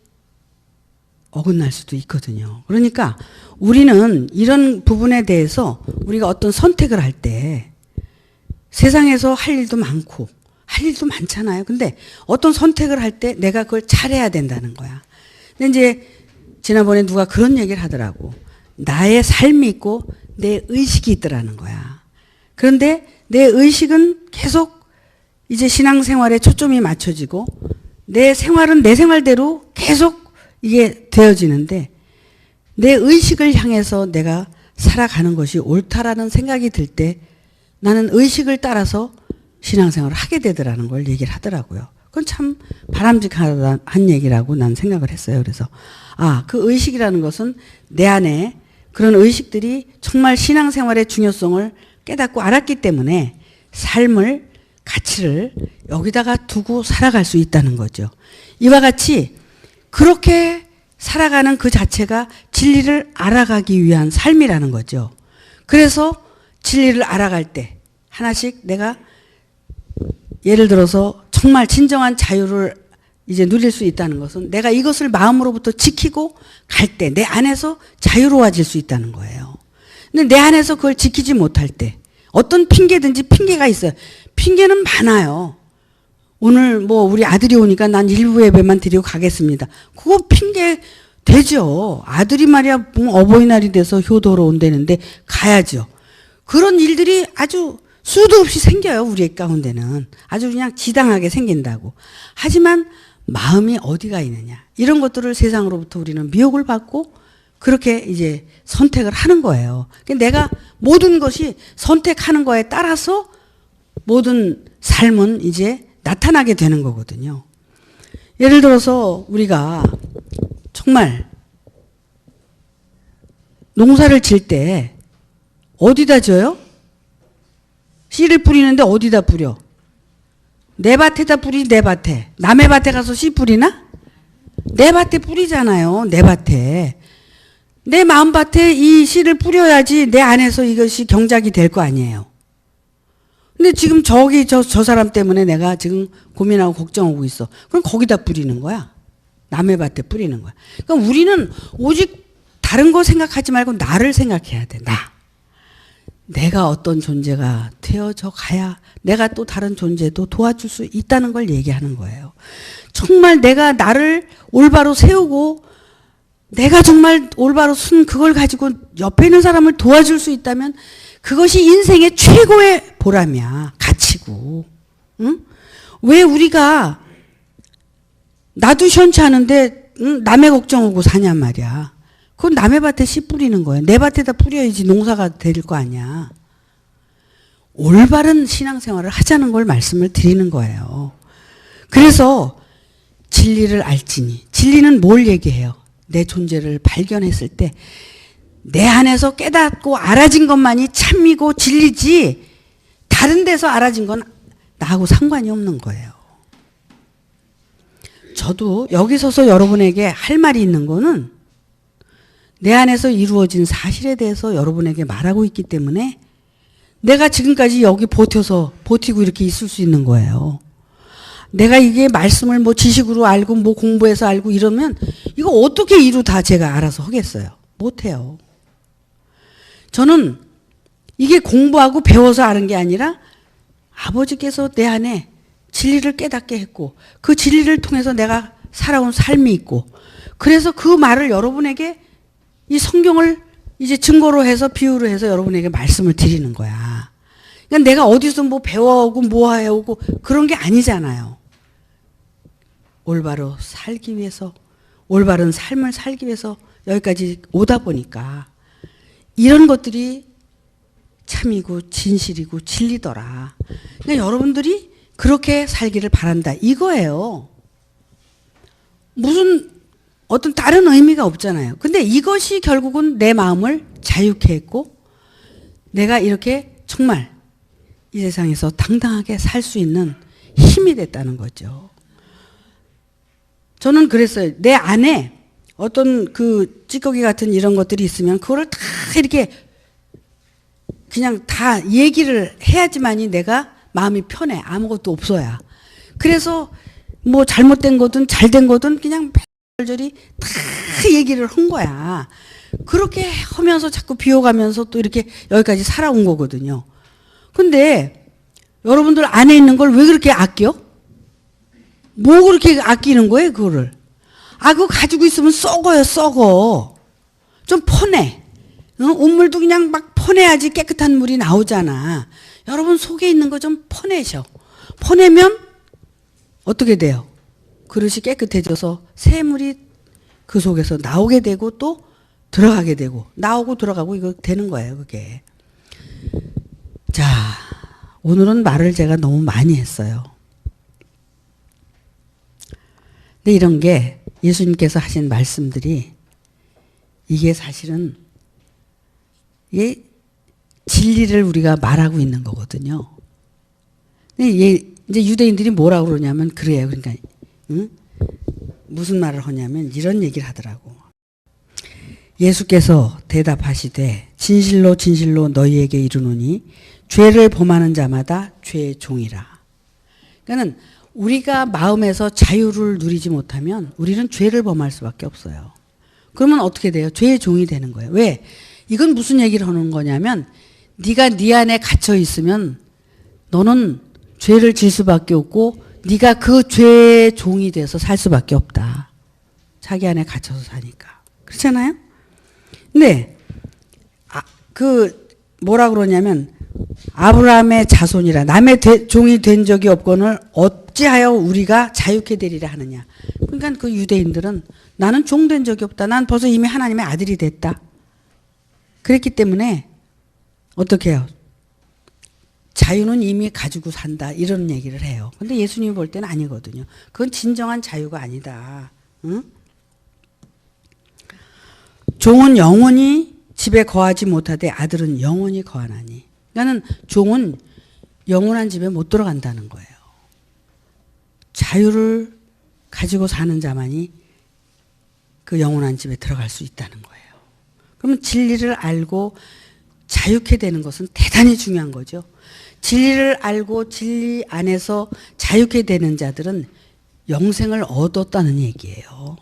어긋날 수도 있거든요. 그러니까 우리는 이런 부분에 대해서 우리가 어떤 선택을 할 때 세상에서 할 일도 많고 할 일도 많잖아요. 근데 어떤 선택을 할 때 내가 그걸 잘해야 된다는 거야. 근데 이제 지난번에 누가 그런 얘기를 하더라고. 나의 삶이 있고 내 의식이 있더라는 거야. 그런데 내 의식은 계속 이제 신앙생활에 초점이 맞춰지고 내 생활은 내 생활대로 계속 이게 되어지는데 내 의식을 향해서 내가 살아가는 것이 옳다라는 생각이 들 때 나는 의식을 따라서 신앙생활을 하게 되더라는 걸 얘기를 하더라고요. 그건 참 바람직한 얘기라고 난 생각을 했어요. 그래서 그 의식이라는 것은 내 안에 그런 의식들이 정말 신앙생활의 중요성을 깨닫고 알았기 때문에 삶을 가치를 여기다가 두고 살아갈 수 있다는 거죠. 이와 같이 그렇게 살아가는 그 자체가 진리를 알아가기 위한 삶이라는 거죠. 그래서 진리를 알아갈 때 하나씩 내가 예를 들어서 정말 진정한 자유를 이제 누릴 수 있다는 것은 내가 이것을 마음으로부터 지키고 갈 때 내 안에서 자유로워질 수 있다는 거예요. 근데 내 안에서 그걸 지키지 못할 때 어떤 핑계든지 핑계가 있어요. 핑계는 많아요. 오늘 뭐 우리 아들이 오니까 난 일부 예배만 드리고 가겠습니다. 그거 핑계 되죠. 아들이 말이야 뭐 어버이날이 돼서 효도로 온다는데 가야죠. 그런 일들이 아주 수도 없이 생겨요. 우리 가운데는. 아주 그냥 지당하게 생긴다고. 하지만 마음이 어디가 있느냐. 이런 것들을 세상으로부터 우리는 미혹을 받고 그렇게 이제 선택을 하는 거예요. 내가 모든 것이 선택하는 거에 따라서 모든 삶은 이제 나타나게 되는 거거든요. 예를 들어서 우리가 정말 농사를 질 때 어디다 져요? 씨를 뿌리는데 어디다 뿌려? 내 밭에다 뿌리지 내 밭에. 남의 밭에 가서 씨 뿌리나? 내 밭에 뿌리잖아요. 내 밭에. 내 마음밭에 이 씨를 뿌려야지 내 안에서 이것이 경작이 될 거 아니에요. 근데 지금 저기 저 사람 때문에 내가 지금 고민하고 걱정하고 있어. 그럼 거기다 뿌리는 거야. 남의 밭에 뿌리는 거야. 그러니까 우리는 오직 다른 거 생각하지 말고 나를 생각해야 돼. 나. 내가 어떤 존재가 되어져 가야 내가 또 다른 존재도 도와줄 수 있다는 걸 얘기하는 거예요. 정말 내가 나를 올바로 세우고 내가 정말 올바로 쓴 그걸 가지고 옆에 있는 사람을 도와줄 수 있다면 그것이 인생의 최고의 보람이야. 가치고. 응? 왜 우리가 나도 시원치 않은데 남의 걱정하고 사냔 말이야. 그건 남의 밭에 씨 뿌리는 거예요. 내 밭에다 뿌려야지 농사가 될 거 아니야. 올바른 신앙생활을 하자는 걸 말씀을 드리는 거예요. 그래서 진리를 알지니. 진리는 뭘 얘기해요? 내 존재를 발견했을 때 내 안에서 깨닫고 알아진 것만이 참이고 진리지 다른 데서 알아진 건 나하고 상관이 없는 거예요. 저도 여기 서서 여러분에게 할 말이 있는 거는 내 안에서 이루어진 사실에 대해서 여러분에게 말하고 있기 때문에 내가 지금까지 여기 버티고 이렇게 있을 수 있는 거예요. 내가 이게 말씀을 뭐 지식으로 알고 뭐 공부해서 알고 이러면 이거 어떻게 이루 다 제가 알아서 하겠어요. 못해요. 저는 이게 공부하고 배워서 아는 게 아니라 아버지께서 내 안에 진리를 깨닫게 했고 그 진리를 통해서 내가 살아온 삶이 있고 그래서 그 말을 여러분에게 이 성경을 이제 증거로 해서 비유로 해서 여러분에게 말씀을 드리는 거야. 그러니까 내가 어디서 뭐 배워오고 뭐 해오고 그런 게 아니잖아요. 올바로 살기 위해서 올바른 삶을 살기 위해서 여기까지 오다 보니까 이런 것들이 참이고 진실이고 진리더라. 그러니까 여러분들이 그렇게 살기를 바란다. 이거예요. 무슨 어떤 다른 의미가 없잖아요. 근데 이것이 결국은 내 마음을 자유케 했고 내가 이렇게 정말 이 세상에서 당당하게 살 수 있는 힘이 됐다는 거죠. 저는 그랬어요. 내 안에 어떤 그 찌꺼기 같은 이런 것들이 있으면 그거를 다 이렇게 그냥 다 얘기를 해야지만이 내가 마음이 편해. 아무것도 없어야. 그래서 뭐 잘못된 거든 잘된 거든 그냥 절절히 다 얘기를 한 거야. 그렇게 하면서 자꾸 비워가면서 또 이렇게 여기까지 살아온 거거든요. 근데 여러분들 안에 있는 걸 왜 그렇게 아껴? 뭐 그렇게 아끼는 거예요, 그거를? 그거 가지고 있으면 썩어요, 썩어. 좀 퍼내. 옷물도 그냥 막 퍼내야지 깨끗한 물이 나오잖아. 여러분 속에 있는 거 좀 퍼내셔. 퍼내면 어떻게 돼요? 그릇이 깨끗해져서 새물이 그 속에서 나오게 되고 또 들어가게 되고 나오고 들어가고 이거 되는 거예요, 그게. 자, 오늘은 말을 제가 너무 많이 했어요. 근데 이런 게 예수님께서 하신 말씀들이 이게 사실은 이게 진리를 우리가 말하고 있는 거거든요. 근데 이제 유대인들이 뭐라고 그러냐면 그래요. 그러니까 응? 무슨 말을 하냐면 이런 얘기를 하더라고. 예수께서 대답하시되 진실로 진실로 너희에게 이르노니 죄를 범하는 자마다 죄의 종이라. 그러니까는 우리가 마음에서 자유를 누리지 못하면 우리는 죄를 범할 수밖에 없어요. 그러면 어떻게 돼요? 죄의 종이 되는 거예요. 왜? 이건 무슨 얘기를 하는 거냐면 네가 네 안에 갇혀 있으면 너는 죄를 질 수밖에 없고 네가 그 죄의 종이 돼서 살 수밖에 없다. 자기 안에 갇혀서 사니까. 그렇잖아요? 근데 뭐라 그러냐면 아브라함의 자손이라 남의 종이 된 적이 없거늘 어찌하여 우리가 자유케 되리라 하느냐. 그러니까 그 유대인들은 나는 종 된 적이 없다. 난 벌써 이미 하나님의 아들이 됐다. 그랬기 때문에 어떻게 해요? 자유는 이미 가지고 산다. 이런 얘기를 해요. 근데 예수님이 볼 때는 아니거든요. 그건 진정한 자유가 아니다. 응? 종은 영원히 집에 거하지 못하되 아들은 영원히 거하나니. 그러니까 종은 영원한 집에 못 들어간다는 거예요. 자유를 가지고 사는 자만이 그 영원한 집에 들어갈 수 있다는 거예요. 그러면 진리를 알고 자유케 되는 것은 대단히 중요한 거죠. 진리를 알고 진리 안에서 자유케 되는 자들은 영생을 얻었다는 얘기예요.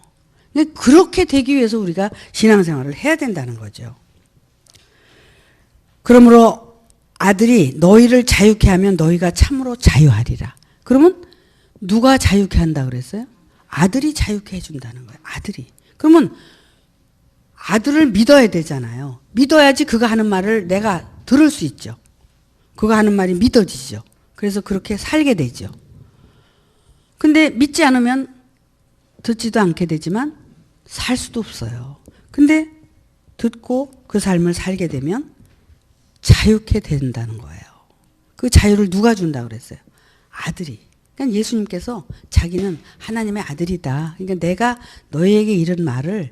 그렇게 되기 위해서 우리가 신앙생활을 해야 된다는 거죠. 그러므로 아들이 너희를 자유케 하면 너희가 참으로 자유하리라. 그러면 누가 자유케 한다 그랬어요? 아들이 자유케 해준다는 거예요. 아들이. 그러면 아들을 믿어야 되잖아요. 믿어야지 그가 하는 말을 내가 들을 수 있죠. 그가 하는 말이 믿어지죠. 그래서 그렇게 살게 되죠. 근데 믿지 않으면 듣지도 않게 되지만 살 수도 없어요. 근데 듣고 그 삶을 살게 되면 자유케 된다는 거예요. 그 자유를 누가 준다 그랬어요? 아들이. 그러니까 예수님께서 자기는 하나님의 아들이다. 그러니까 내가 너희에게 이런 말을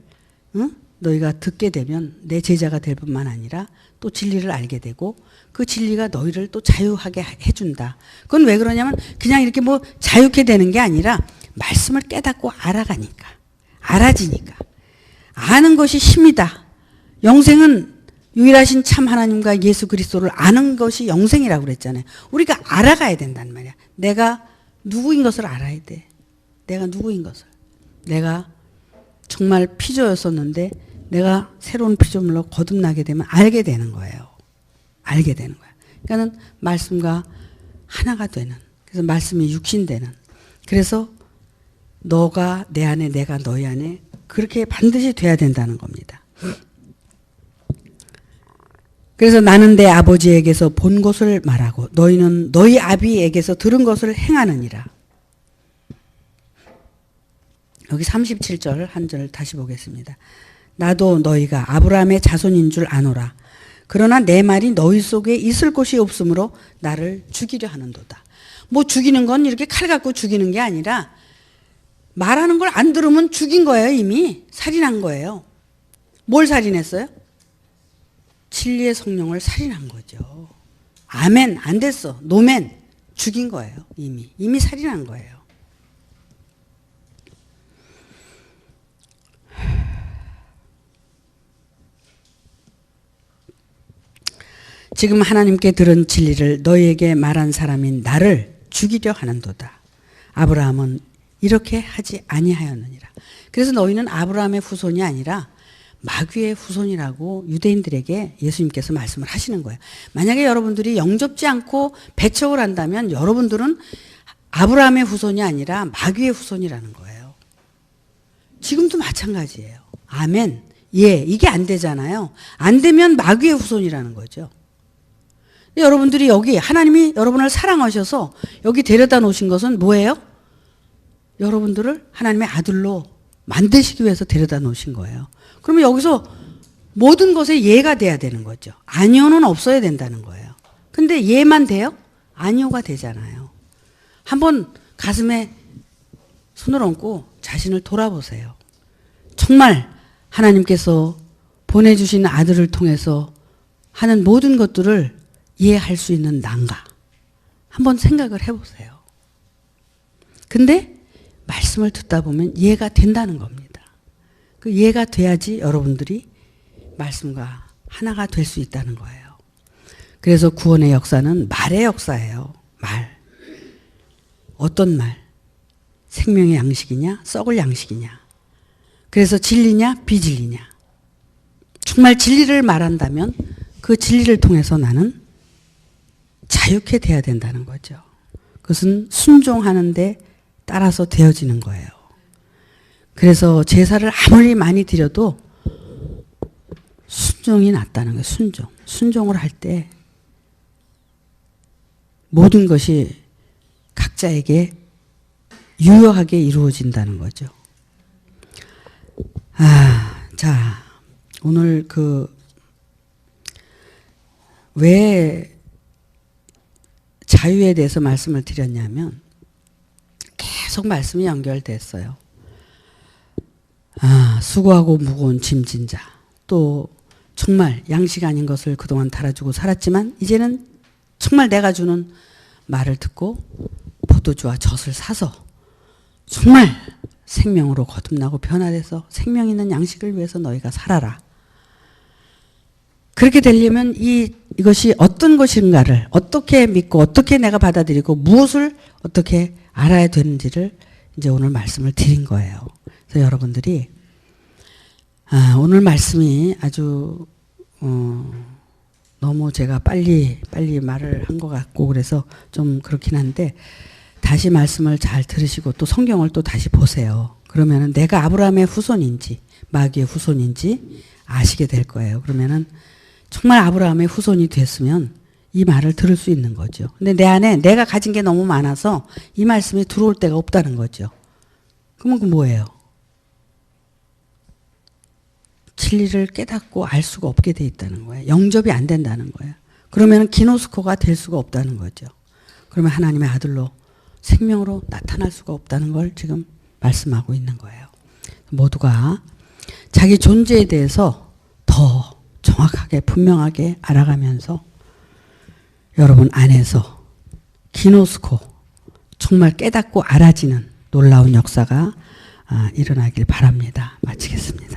너희가 듣게 되면 내 제자가 될 뿐만 아니라 또 진리를 알게 되고 그 진리가 너희를 또 자유하게 해준다. 그건 왜 그러냐면 그냥 이렇게 뭐 자유케 되는 게 아니라 말씀을 깨닫고 알아가니까. 알아지니까. 아는 것이 힘이다. 영생은 유일하신 참 하나님과 예수 그리스도를 아는 것이 영생이라고 그랬잖아요. 우리가 알아가야 된단 말이야. 내가 누구인 것을 알아야 돼. 내가 누구인 것을. 내가 정말 피조였었는데 내가 새로운 피조물로 거듭나게 되면 알게 되는 거예요. 알게 되는 거야. 그러니까는 말씀과 하나가 되는. 그래서 말씀이 육신되는. 그래서 너가 내 안에 내가 너희 안에 그렇게 반드시 돼야 된다는 겁니다. 그래서 나는 내 아버지에게서 본 것을 말하고 너희는 너희 아비에게서 들은 것을 행하느니라. 여기 37절 한 절 다시 보겠습니다. 나도 너희가 아브라함의 자손인 줄 아노라. 그러나 내 말이 너희 속에 있을 곳이 없으므로 나를 죽이려 하는도다. 뭐 죽이는 건 이렇게 칼 갖고 죽이는 게 아니라 말하는 걸 안 들으면 죽인 거예요. 이미 살인한 거예요. 뭘 살인했어요? 진리의 성령을 살인한 거죠. 아멘 안 됐어. 노멘 죽인 거예요. 이미 살인한 거예요. 지금 하나님께 들은 진리를 너희에게 말한 사람인 나를 죽이려 하는도다. 아브라함은 이렇게 하지 아니하였느니라. 그래서 너희는 아브라함의 후손이 아니라 마귀의 후손이라고 유대인들에게 예수님께서 말씀을 하시는 거예요. 만약에 여러분들이 영접지 않고 배척을 한다면 여러분들은 아브라함의 후손이 아니라 마귀의 후손이라는 거예요. 지금도 마찬가지예요. 아멘. 예, 이게 안 되잖아요. 안 되면 마귀의 후손이라는 거죠. 여러분들이 여기 하나님이 여러분을 사랑하셔서 여기 데려다 놓으신 것은 뭐예요? 여러분들을 하나님의 아들로 만드시기 위해서 데려다 놓으신 거예요. 그러면 여기서 모든 것에 예가 돼야 되는 거죠. 아니오는 없어야 된다는 거예요. 근데 예만 돼요? 아니오가 되잖아요. 한번 가슴에 손을 얹고 자신을 돌아보세요. 정말 하나님께서 보내주신 아들을 통해서 하는 모든 것들을 이해할 수 있는 난가? 한번 생각을 해보세요. 근데 말씀을 듣다 보면 이해가 된다는 겁니다. 그 이해가 돼야지 여러분들이 말씀과 하나가 될 수 있다는 거예요. 그래서 구원의 역사는 말의 역사예요. 말. 어떤 말? 생명의 양식이냐? 썩을 양식이냐? 그래서 진리냐? 비진리냐? 정말 진리를 말한다면 그 진리를 통해서 나는 자유케 돼야 된다는 거죠. 그것은 순종하는데 따라서 되어지는 거예요. 그래서 제사를 아무리 많이 드려도 순종이 낫다는 거예요. 순종. 순종을 할 때 모든 것이 각자에게 유효하게 이루어진다는 거죠. 자, 오늘 왜 자유에 대해서 말씀을 드렸냐면 계속 말씀이 연결됐어요. 수고하고 무거운 짐진 자, 또 정말 양식 아닌 것을 그동안 달아주고 살았지만 이제는 정말 내가 주는 말을 듣고 포도주와 젖을 사서 정말 생명으로 거듭나고 변화돼서 생명 있는 양식을 위해서 너희가 살아라. 그렇게 되려면 이것이 어떤 것인가를 어떻게 믿고 어떻게 내가 받아들이고 무엇을 어떻게 알아야 되는지를 이제 오늘 말씀을 드린 거예요. 그래서 여러분들이 오늘 말씀이 아주 너무 제가 빨리 말을 한 것 같고 그래서 좀 그렇긴 한데 다시 말씀을 잘 들으시고 또 성경을 또 다시 보세요. 그러면은 내가 아브라함의 후손인지 마귀의 후손인지 아시게 될 거예요. 그러면은 정말 아브라함의 후손이 됐으면 이 말을 들을 수 있는 거죠. 근데 내 안에 내가 가진 게 너무 많아서 이 말씀이 들어올 데가 없다는 거죠. 그러면 그 뭐예요? 진리를 깨닫고 알 수가 없게 돼 있다는 거예요. 영접이 안 된다는 거예요. 그러면 기노스코가 될 수가 없다는 거죠. 그러면 하나님의 아들로 생명으로 나타날 수가 없다는 걸 지금 말씀하고 있는 거예요. 모두가 자기 존재에 대해서 더 정확하게 분명하게 알아가면서 여러분 안에서 기노스코 정말 깨닫고 알아지는 놀라운 역사가 일어나길 바랍니다. 마치겠습니다.